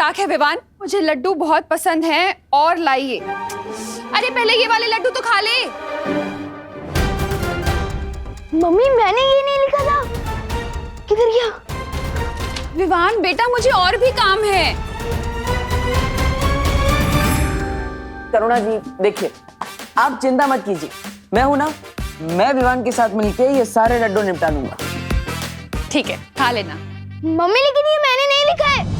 मजाक है विवान, मुझे लड्डू बहुत पसंद हैं और लाइए। अरे पहले ये वाले लड्डू तो खा ले। मम्मी मैंने ये नहीं लिखा था, किधर गया? विवान बेटा मुझे और भी काम है। करुणा जी देखिए, आप चिंता मत कीजिए, मैं हूं ना, मैं विवान के साथ मिलके ये सारे लड्डू निपटा दूंगा। ठीक है खा लेना। मम्मी लेकिन ये मैंने नहीं लिखा है।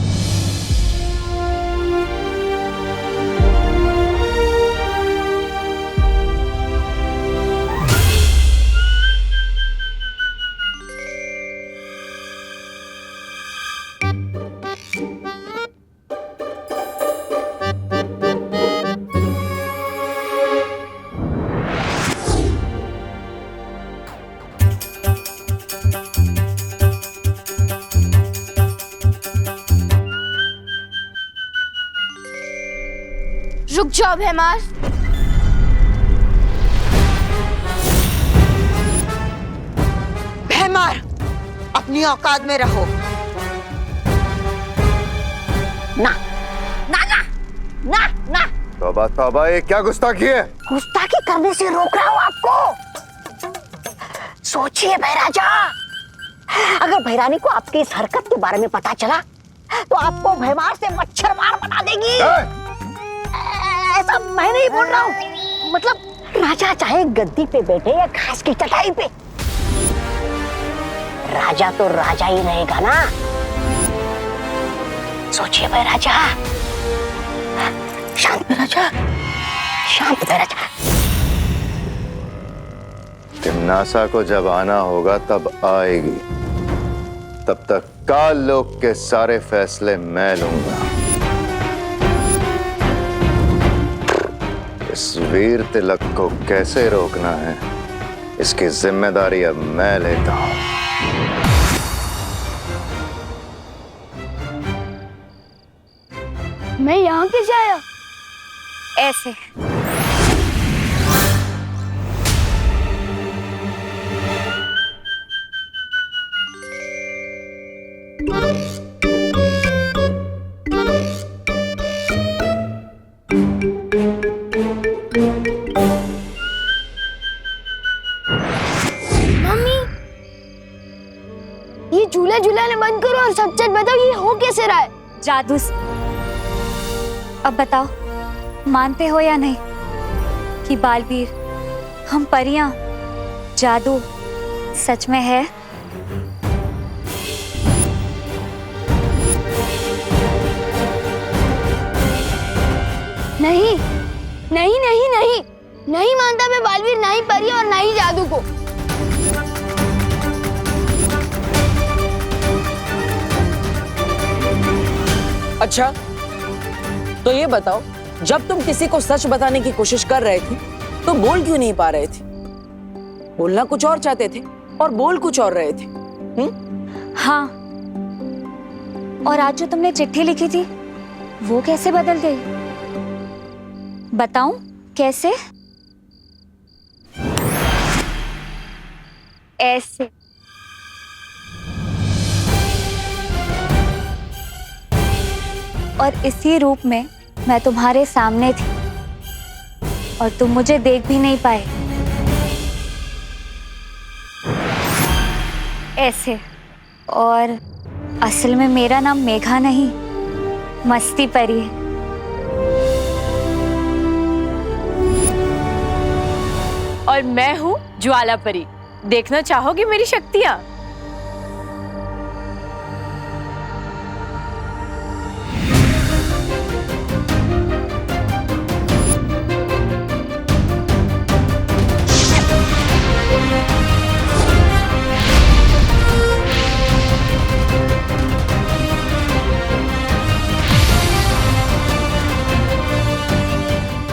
रुक जाओ भैमार। भैमार, अपनी औकात में रहो। ना ना ना ना ना, तौबा तौबा, ये क्या गुस्ताखी है? गुस्ताखी करने से रोक रहा हूं आपको। सोचिए भैराजा, अगर भैरानी को आपकी इस हरकत के बारे में पता चला तो आपको भैमार से मच्छर मार बना देगी। ऐसा मैं नहीं बोल रहा हूँ, मतलब राजा चाहे गद्दी पे बैठे या घास की चटाई पे, राजा तो राजा ही रहेगा ना। सोचिए भाई राजा, शांत राजा, शांत राजा। तिम्नासा को जब आना होगा तब आएगी, तब तक काल लोक के सारे फैसले मैं लूंगा। इस वीर तिलक को कैसे रोकना है, इसकी जिम्मेदारी अब मैं लेता हूं। मैं यहाँ कैसे आया? ऐसे। झूला झूलाने बंद करो और सच सच बताओ, ये हो कैसे रहा है? जादू। अब बताओ, मानते हो या नहीं कि बालवीर, हम परियां, जादू सच में है? नहीं नहीं नहीं नहीं नहीं मानता मैं बालवीर, ना ही परी और ना ही जादू को। अच्छा तो ये बताओ, जब तुम किसी को सच बताने की कोशिश कर रहे थे तो बोल क्यों नहीं पा रहे थे? बोलना कुछ और चाहते थे और बोल कुछ और रहे थे। हाँ, और आज जो तुमने चिट्ठी लिखी थी वो कैसे बदल गई? बताऊं कैसे? ऐसे। और इसी रूप में मैं तुम्हारे सामने थी और तुम मुझे देख भी नहीं पाए। ऐसे। और असल में मेरा नाम मेघा नहीं, मस्ती परी है। और मैं हूँ ज्वाला परी। देखना चाहोगी मेरी शक्तियाँ?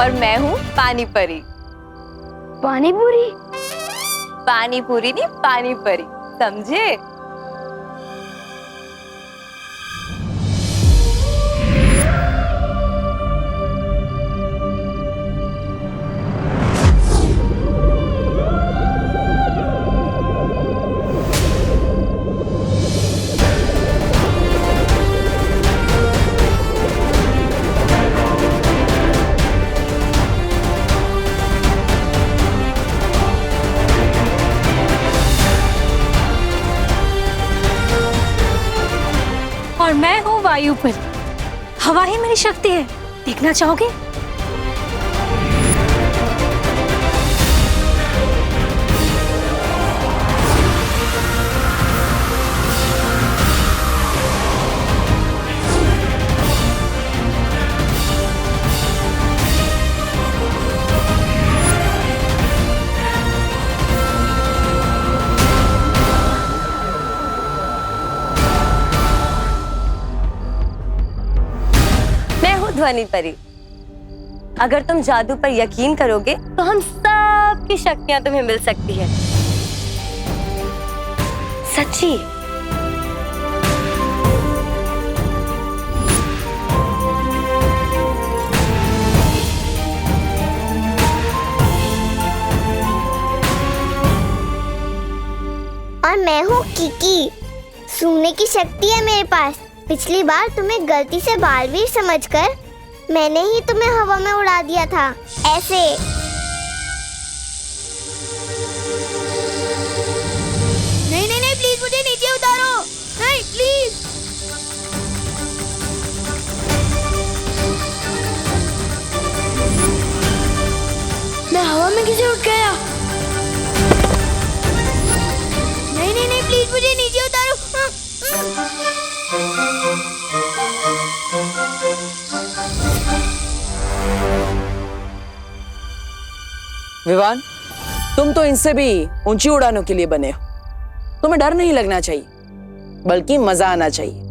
और मैं हूँ पानी परी। पानी पूरी? पानी पूरी नहीं, पानी परी, समझे? वायु पर। हवा ही मेरी शक्ति है, देखना चाहोगे? ध्वनि परी, अगर तुम जादू पर यकीन करोगे तो हम सब की शक्तियां तुम्हें मिल सकती है। सच्ची। और मैं हूँ किकी, सूंघने की शक्ति है मेरे पास। पिछली बार तुम्हें गलती से बालवीर समझकर मैंने ही तुम्हें हवा में उड़ा दिया था, ऐसे। नहीं नहीं नहीं, प्लीज मुझे नीचे उतारो, नहीं प्लीज। मैं हवा में कैसे उठ गया? नहीं नहीं नहीं, प्लीज मुझे नीचे उतारो। विवान, तुम तो इनसे भी ऊंची उड़ानों के लिए बने हो। तुम्हें डर नहीं लगना चाहिए, बल्कि मजा आना चाहिए।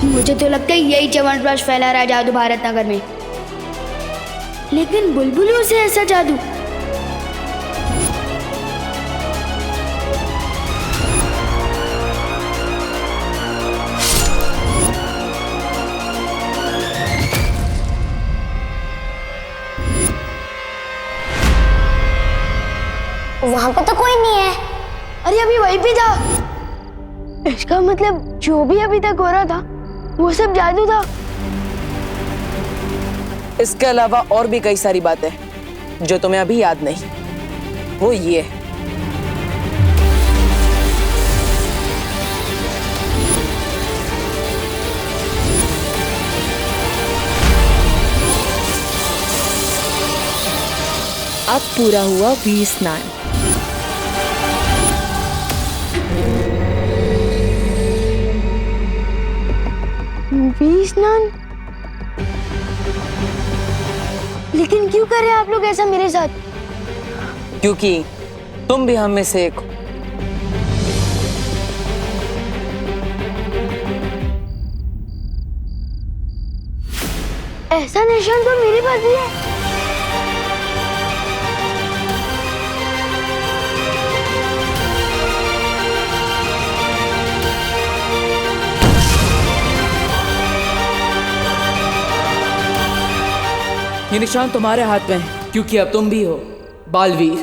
मुझे तो लगता है यही च्यवनप्राश फैला रहा है जादू भारत नगर में। लेकिन बुलबुलों से ऐसा जादू? वहां पर तो कोई नहीं है। अरे अभी वहीं पे था। इसका मतलब जो भी अभी तक हो रहा था वो सब जादू था। इसके अलावा और भी कई सारी बातें जो तुम्हें अभी याद नहीं। वो ये है, अब पूरा हुआ वीर स्नान। वीर स्नान? लेकिन क्यों कर रहे हैं आप लोग ऐसा मेरे साथ? क्योंकि तुम भी हम में से एक हो। ऐसा निशान तो मेरे पास भी है। ये निशान तुम्हारे हाथ में है, क्योंकि अब तुम भी हो बालवीर।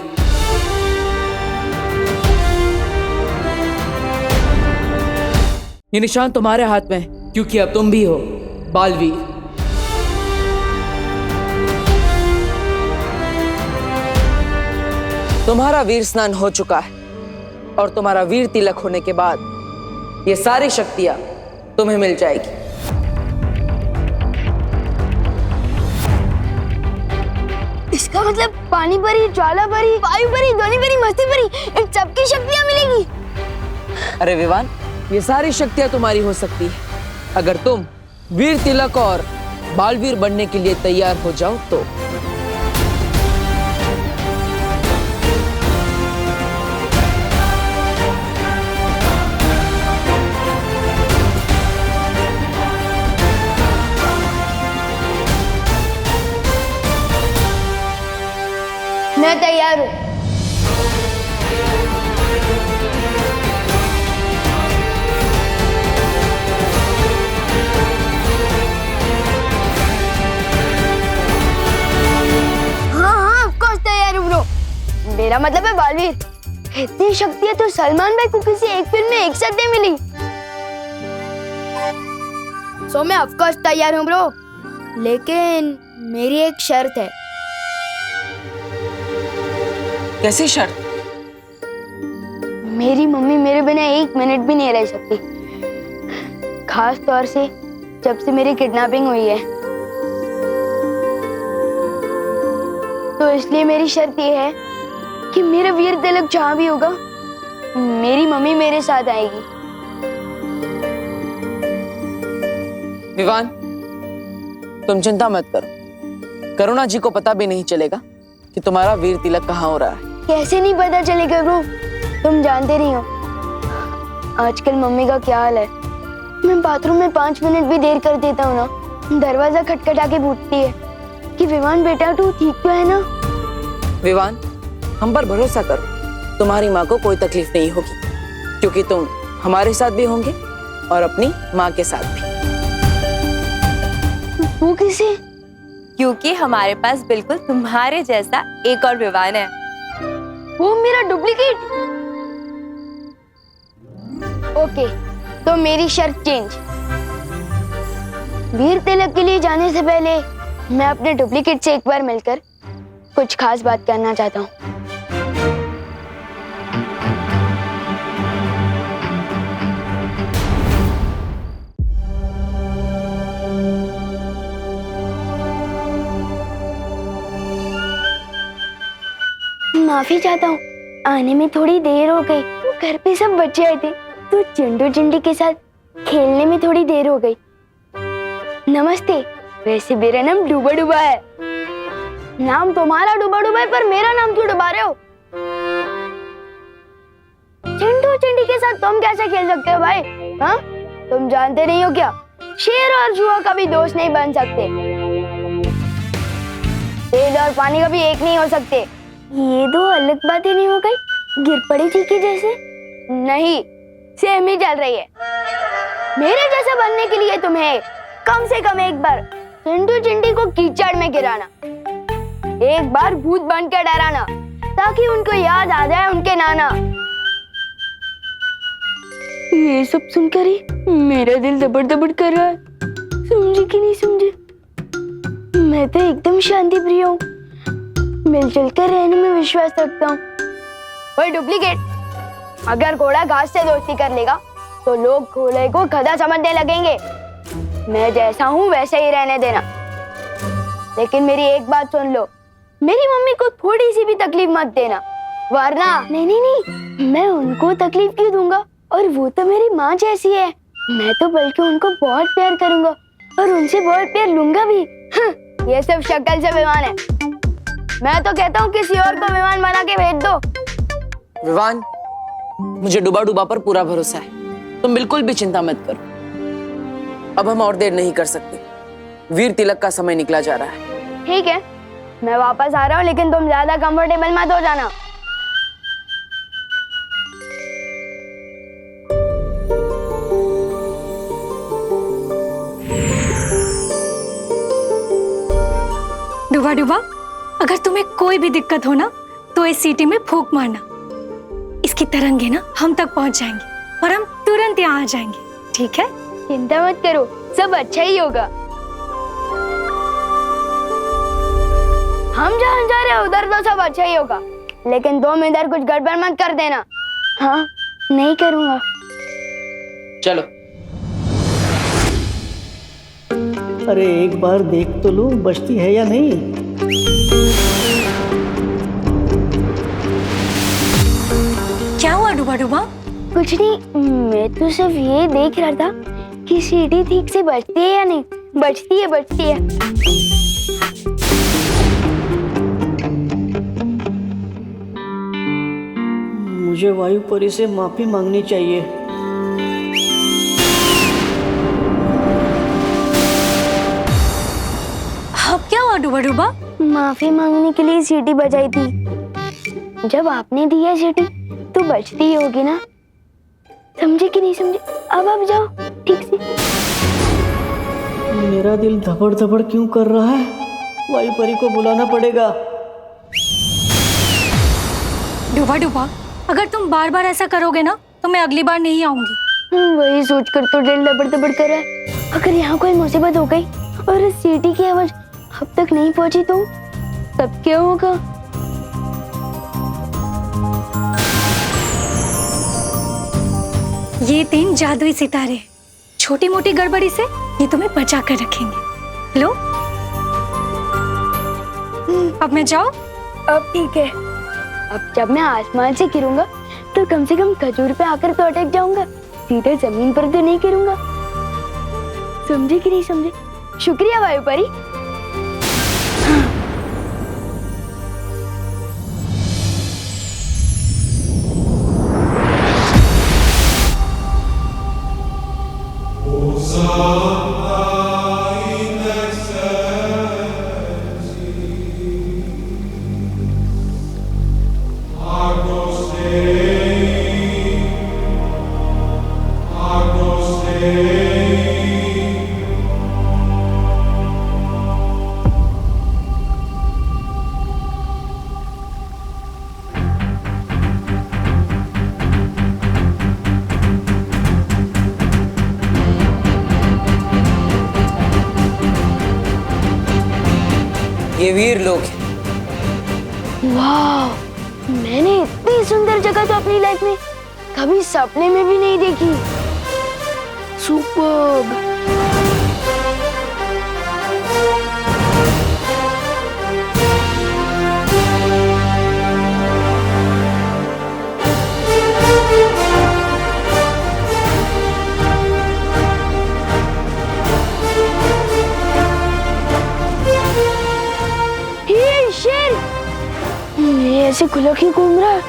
ये निशान तुम्हारे हाथ में है, क्योंकि अब तुम भी हो बालवीर। तुम्हारा वीर स्नान हो चुका है और तुम्हारा वीर तिलक होने के बाद ये सारी शक्तियां तुम्हें मिल जाएगी। इसका मतलब पानी परी, ज्वाला परी, वायु परी, ध्वनि परी, मस्ती परी, इन सबकी शक्तियां मिलेगी। अरे विवान, ये सारी शक्तियां तुम्हारी हो सकती है अगर तुम वीर तिलक और बालवीर बनने के लिए तैयार हो जाओ तो। मैं तैयार हूँ। क्या मतलब है बालवीर? इतनी शक्ति है तो सलमान भाई को किसी एक फिल्म में एक साथ नहीं मिली। सो मैं ऑफ कोर्स तैयार हूँ ब्रो, लेकिन मेरी एक शर्त है। कैसी शर्त? मेरी मम्मी मेरे बिना एक मिनट भी नहीं रह सकती, खास तौर से जब से मेरी किडनैपिंग हुई है। तो इसलिए मेरी शर्त ये है कि मेरा वीर तिलक जहाँ भी होगा मेरी मम्मी मेरे साथ आएगी। विवान, तुम चिंता मत करो। करुणा जी को पता भी नहीं चलेगा कि तुम्हारा वीर तिलक कहाँ हो रहा है। कैसे नहीं पता चलेगा ब्रो? तुम जानते नहीं हो आजकल मम्मी का क्या हाल है। मैं बाथरूम में 5 मिनट भी देर कर देता हूँ ना, दरवाजा खटखटा के पूछती है कि विवान बेटा तू ठीक तो है ना। विवान, हम पर भरोसा करो, तुम्हारी माँ को कोई तकलीफ नहीं होगी, क्योंकि तुम हमारे साथ भी होंगे और अपनी माँ के साथ भी। वो किसे? क्योंकि हमारे पास बिल्कुल तुम्हारे जैसा एक और विवान है। वो मेरा डुप्लीकेट? ओके, तो मेरी शर्त चेंज। वीर तिलक के लिए जाने से पहले मैं अपने डुप्लीकेट से एक बार मिलकर कुछ खास बात करना चाहता हूँ। माफी चाहता हूँ, आने में थोड़ी देर हो गई। घर पे सब बच्चे आए थे तो चिंटू चिंटी के साथ खेलने में थोड़ी देर हो गई। नमस्ते, वैसे मेरा नाम डूबा डूबा है। नाम तुम्हारा डूबा डूबा है, पर मेरा नाम क्यों डुबा रहे हो? चिंटू चिंटी के साथ तुम कैसे खेल सकते हो भाई? हाँ, तुम जानते नहीं हो क्या? शेर और जुआ कभी दोस्त नहीं बन सकते, तेल और पानी कभी एक नहीं हो सकते। ये दो अलग बातें नहीं हो गई? गिर पड़ी थी कि जैसे? नहीं, सेम ही चल रही है। मेरे जैसा बनने के लिए तुम्हें कम से कम एक बार चिंटू चिंटी को कीचड़ में गिराना, एक बार भूत बनकर डराना, ताकि उनको याद आ जाए उनके नाना। ये सब सुनकर ही मेरा दिल दबड़ दबड़ कर रहा है। समझे कि नहीं समझे? मैं तो एकदम शांति प्रिय हूँ, मिलजुल कर रहने में विश्वास रखता हूँ। वही डुप्लीकेट, अगर घोड़ा घास से दोस्ती कर लेगा तो लोग घोड़े को गधा समझने लगेंगे। मैं जैसा हूँ वैसे ही रहने देना। लेकिन मेरी एक बात सुन लो, मेरी मम्मी को थोड़ी सी भी तकलीफ मत देना, वरना नहीं नहीं नहीं, मैं उनको तकलीफ क्यों दूंगा? और वो तो मेरी माँ जैसी है। मैं तो बल्कि उनको बहुत प्यार करूंगा और उनसे बहुत प्यार लूंगा भी। ये सब शक्ल से विमान है। मैं तो कहता हूँ किसी और को विमान बना के भेज दो। विवान, मुझे डूबा डूबा पर पूरा भरोसा है, तुम बिल्कुल भी चिंता मत करो। अब हम और देर नहीं कर सकते, वीर तिलक का समय निकला जा रहा है। ठीक है, मैं वापस आ रहा हूँ, लेकिन तुम ज्यादा कंफर्टेबल मत हो जाना। डूबा डूबा, अगर तुम्हें कोई भी दिक्कत हो ना तो इस सीटी में फूंक मारना। इसकी तरंगे ना हम तक पहुंच जाएंगी और हम तुरंत यहाँ आ जाएंगे, ठीक है? चिंता मत करो, सब अच्छा ही होगा। हम जहाँ जा रहे हैं उधर तो सब अच्छा ही होगा, लेकिन तुम इधर कुछ गड़बड़ मत कर देना। हाँ, नहीं करूँगा। चलो। अरे एक बार देख तो लूं बचती है या नहीं। क्या हुआ डूबा डूबा? कुछ नहीं, मैं तो सिर्फ ये देख रहा था कि सीढ़ी ठीक से बजती है या नहीं। बजती है, बजती है। मुझे वायु परी से माफी मांगनी चाहिए। अब क्या हुआ डूबा डूबा? माफी मांगने के लिए सीटी बजाई थी। जब आपने दी है सीटी तो बजती ही होगी ना। समझे कि नहीं समझे? अब आप जाओ ठीक से। मेरा दिल धबड़ धबड़ क्यों कर रहा है? वायु परी को बुलाना पड़ेगा। डुबा डुबा, अगर तुम बार बार ऐसा करोगे ना तो मैं अगली बार नहीं आऊंगी। वही सोचकर तो दिल दबड़ दबड़ कर रहा है। अगर यहाँ कोई मुसीबत हो गई और इस सीटी की आवाज अब तक नहीं पहुंची तो तब क्या होगा? ये 3 जादुई सितारे हैं। छोटी मोटी गड़बड़ी से ये तुम्हें बचा कर रखेंगे। लो, अब मैं जाऊं? अब ठीक है। अब जब मैं आसमान से गिरूंगा तो कम से कम खजूर पे आकर तो अटक जाऊंगा, सीधे जमीन पर तो नहीं गिरूंगा। समझे कि नहीं समझे? शुक्रिया वायु परी। ये वीर लोग हैं। वाह, मैंने इतनी सुंदर जगह तो अपनी लाइफ में कभी सपने में भी नहीं देखी। सुपर्ब। ये शेर, ये ऐसे खुला क्यों घूम रहा है?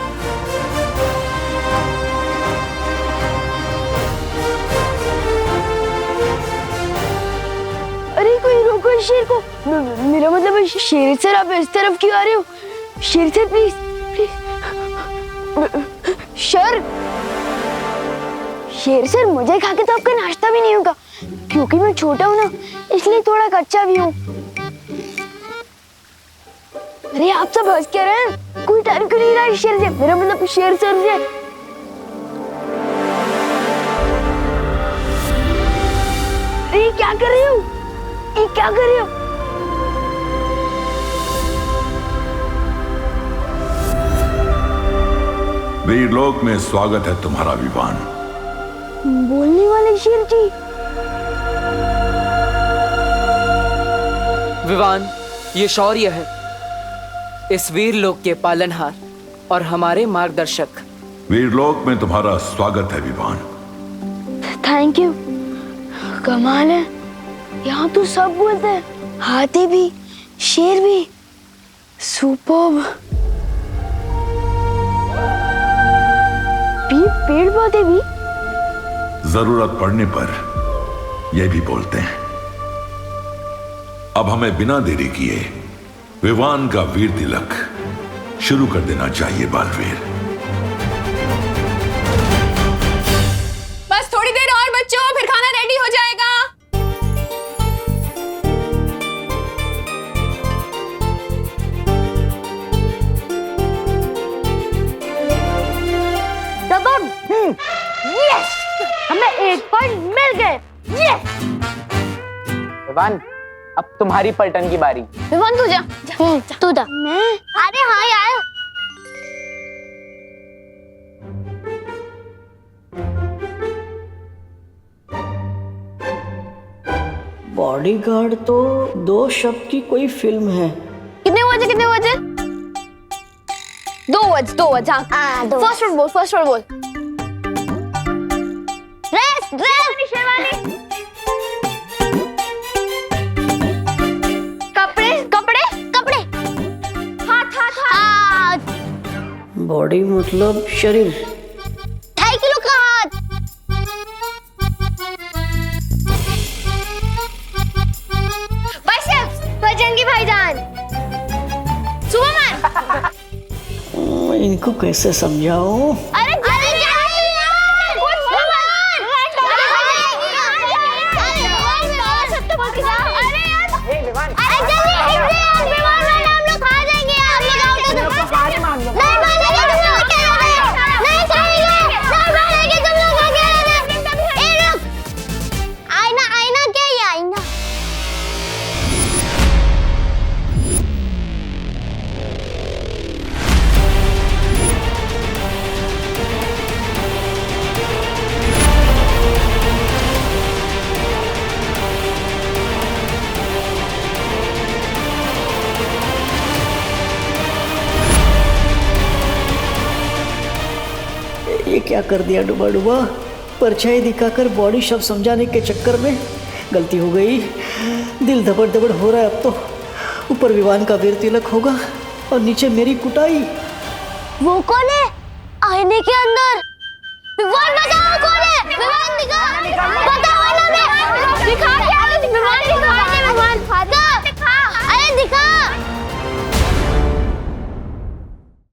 अरे कोई रोको इस शेर को। मेरा मतलब शेर सर, आप इस तरफ क्यों आ रहे हो? शेर सर प्लीज प्लीज। सर, शेर सर, मुझे खा के तो आपका नाश्ता भी नहीं होगा, क्योंकि मैं छोटा हूँ ना, इसलिए थोड़ा कच्चा भी हूँ। अरे आप सब हंस क्या रहे हैं? कोई डर क्यों नहीं रहा इस शेर से? मेरा मतलब शेर सर से। अरे क्या कर रही हो? ये क्या कर रही हो? वीरलोक में स्वागत है तुम्हारा विवान। बोलने वाले शेर जी। विवान, ये शौर्य है, इस वीर लोक के पालनहार और हमारे मार्गदर्शक। वीरलोक में तुम्हारा स्वागत है विवान। Thank you. कमाल है, यहाँ तो सब बोलते हैं, हाथी भी, शेर भी। सुपर्ब। पेड़ पौधे भी। जरूरत पड़ने पर यह भी बोलते हैं। अब हमें बिना देरी किए विवान का वीर तिलक शुरू कर देना चाहिए बालवीर। बस थोड़ी देर और बच्चों, फिर खाना रेडी हो जाएगा। यस, हमें 1 पॉइंट मिल गए। यस। विवान, अब तुम्हारी पलटन की बारी। विवान तू जा, तू जा। मैं? अरे हाँ यार। बॉडीगार्ड तो 2 शब्द की कोई फिल्म है। कितने बजे? 2 वर्ड्स। हाँ, फर्स्ट वर्ड बोल। ड्रेस शेरवानी। कपड़े। हाथ। बॉडी मतलब शरीर। 2.5 किलो का हाथ। बाइसेप्स, बजरंगी भाईजान। सुपरमैन। इनको कैसे समझाऊं? अरे क्या कर दिया डुबा डुबा। परछाई दिखाकर बॉडी शब्द समझाने के चक्कर में गलती हो गई। दिल धबड़ धबड़ हो रहा है अब तो। ऊपर विवान का वीर तिलक होगा और नीचे मेरी कुटाई। वो कौन है आईने के अंदर? विवान बताओ कौन है? विवान दिखा, बताओ ना बे। दिखा क्या? विवान दिखा, विवान दिखा, अरे दिखा।